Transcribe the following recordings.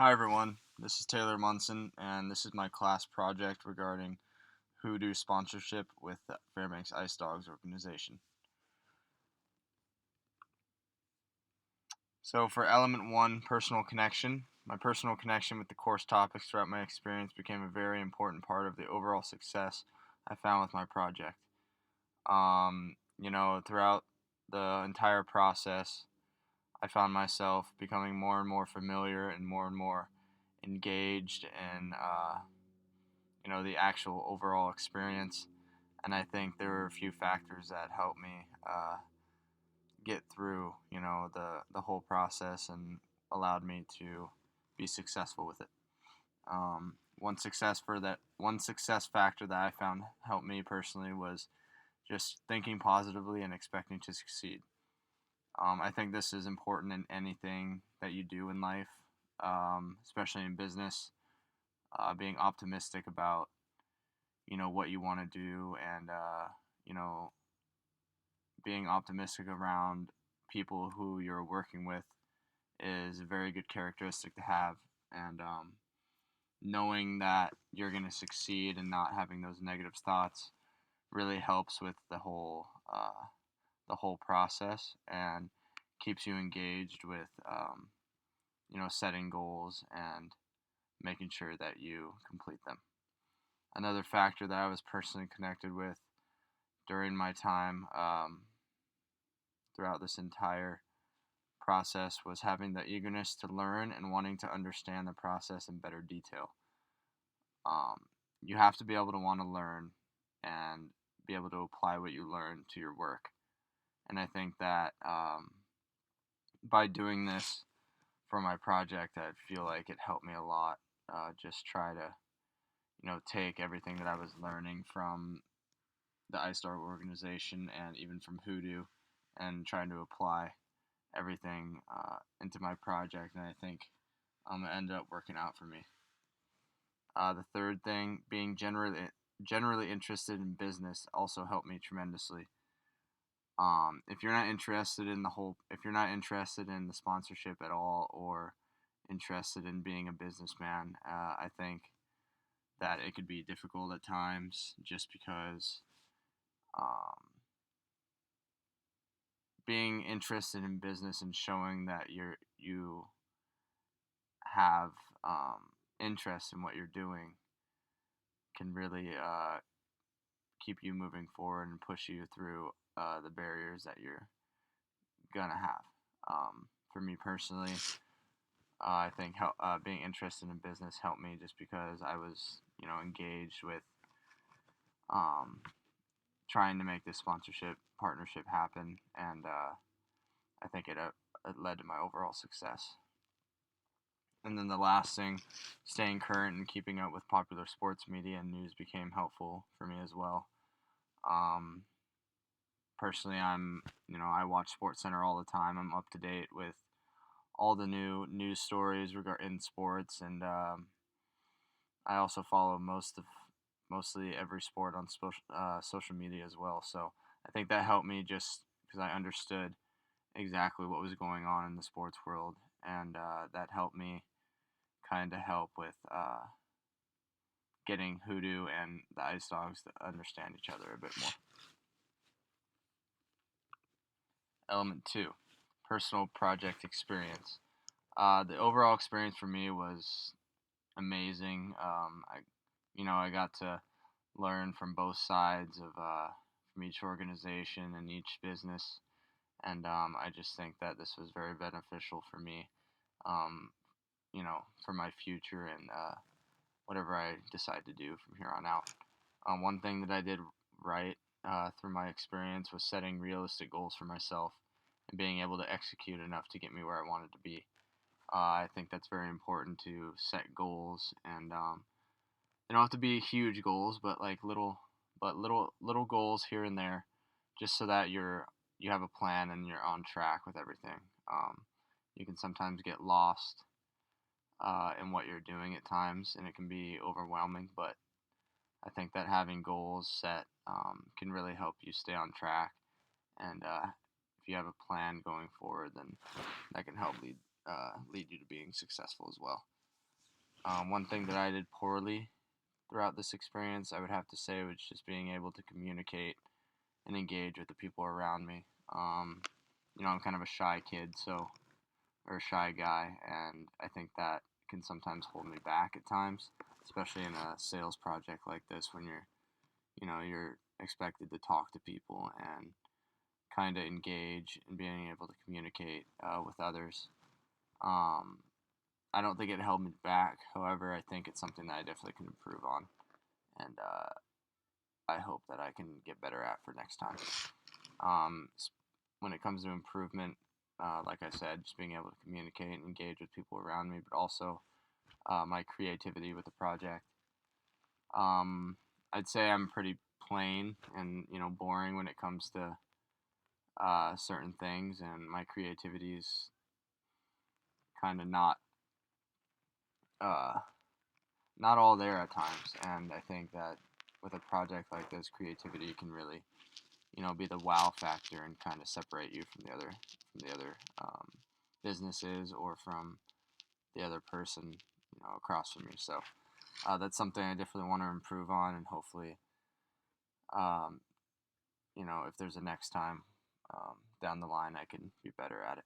Hi everyone, this is Taylor Munson, and this is my class project regarding Hoodoo sponsorship with the Fairbanks Ice Dogs organization. So for element 1, personal connection, my personal connection with the course topics throughout my experience became a very important part of the overall success I found with my project. Throughout the entire process, I found myself becoming more and more familiar and more engaged in the actual overall experience. And I think there were a few factors that helped me get through, the whole process and allowed me to be successful with it. One success factor that I found helped me personally was just thinking positively and expecting to succeed. I think this is important in anything that you do in life, especially in business. Being optimistic about what you want to do and you know being optimistic around people who you're working with is a very good characteristic to have, and knowing that you're going to succeed and not having those negative thoughts really helps with the whole process and keeps you engaged with setting goals and making sure that you complete them. Another factor that I was personally connected with during my time throughout this entire process was having the eagerness to learn and wanting to understand the process in better detail. Um, you have to be able to want to learn and be able to apply what you learn to your work. And I think that by doing this for my project, I feel like it helped me a lot. Just try to, take everything that I was learning from the iStar organization and even from Hoodoo and trying to apply everything into my project, and I think it ended up working out for me. The third thing, being generally interested in business, also helped me tremendously. If you're not interested in the sponsorship at all, or interested in being a businessman, I think that it could be difficult at times, just because um, being interested in business and showing that you have interest in what you're doing can really keep you moving forward and push you through the barriers that you're gonna have. For me personally, I think being interested in business helped me just because I was, engaged with um, trying to make this sponsorship partnership happen, and I think it led to my overall success. And then the last thing, staying current and keeping up with popular sports media and news became helpful for me as well. Um, Personally, I watch Sports Center all the time. I'm up to date with all the new news stories regarding sports, and I also follow mostly every sport on social media as well. So I think that helped me just because I understood exactly what was going on in the sports world, and that helped me kind of help with getting Hoodoo and the Ice Dogs to understand each other a bit more. Element 2, personal project experience. The overall experience for me was amazing. I got to learn from both sides of from each organization and each business, and I just think that this was very beneficial for me, um, for my future and whatever I decide to do from here on out. One thing that I did right through my experience was setting realistic goals for myself and being able to execute enough to get me where I wanted to be. I think that's very important to set goals, and they don't have to be huge goals, but like little goals here and there, just so that you have a plan and you're on track with everything. You can sometimes get lost in what you're doing at times, and it can be overwhelming. But I think that having goals set can really help you stay on track, and if you have a plan going forward, then that can help lead you to being successful as well. One thing that I did poorly throughout this experience, I would have to say, was just being able to communicate and engage with the people around me. Um, I'm kind of a shy kid, or a shy guy, and I think that can sometimes hold me back at times, especially in a sales project like this when you're expected to talk to people and kind of engage and being able to communicate with others. Um, I don't think it held me back. However, I think it's something that I definitely can improve on, and I hope that I can get better at for next time. Um, when it comes to improvement, like I said, just being able to communicate and engage with people around me, but also my creativity with the project. Um, I'd say I'm pretty plain and boring when it comes to certain things, and my creativity is kind of uh, not all there at times. And I think that with a project like this, creativity can really be the wow factor and kind of separate you from the other businesses or from the other person across from you. So that's something I definitely want to improve on, and hopefully, um, if there's a next time down the line, I can be better at it.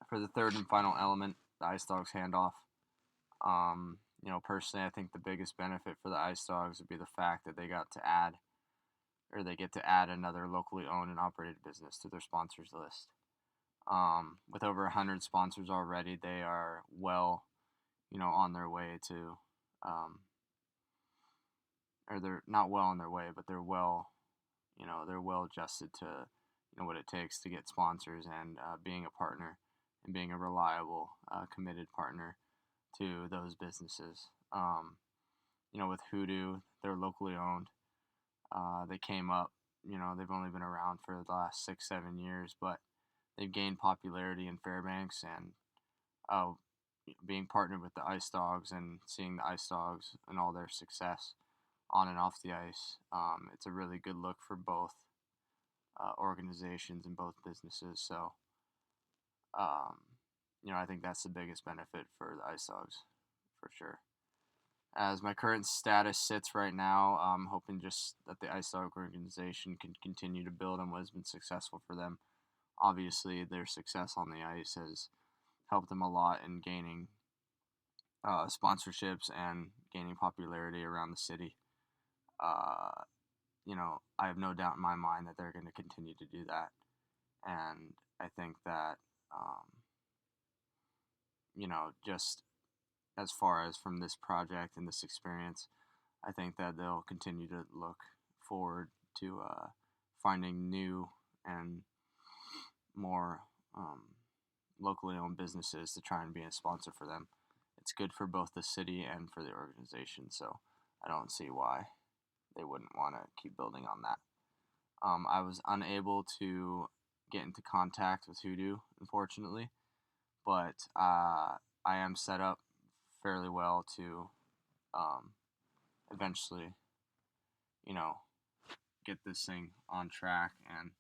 For the third and final element, the Ice Dogs handoff. Personally, I think the biggest benefit for the Ice Dogs would be the fact that they get to add another locally owned and operated business to their sponsors list. With over 100 sponsors already, they are well, on their way to, or they're not well on their way, but they're well adjusted to, what it takes to get sponsors and being a partner and being a reliable, committed partner to those businesses. With Hoodoo, they're locally owned. They came up, they've only been around for the last 6, 7 years, but they've gained popularity in Fairbanks, and uh, being partnered with the Ice Dogs and seeing the Ice Dogs and all their success on and off the ice, it's a really good look for both organizations and both businesses. So, um, I think that's the biggest benefit for the Ice Dogs for sure. As my current status sits right now, I'm hoping just that the Ice Dog organization can continue to build on what has been successful for them. Obviously, their success on the ice has helped them a lot in gaining sponsorships and gaining popularity around the city. Uh, I have no doubt in my mind that they're going to continue to do that. And I think that, just as far as from this project and this experience, I think that they'll continue to look forward to finding new and more locally owned businesses to try and be a sponsor for them. It's good for both the city and for the organization, so I don't see why they wouldn't want to keep building on that. I was unable to get into contact with Hoodoo, unfortunately, but I am set up fairly well to um, eventually, you know, get this thing on track, and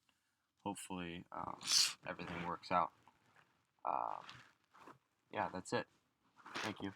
hopefully everything works out. Um, yeah, that's it. Thank you.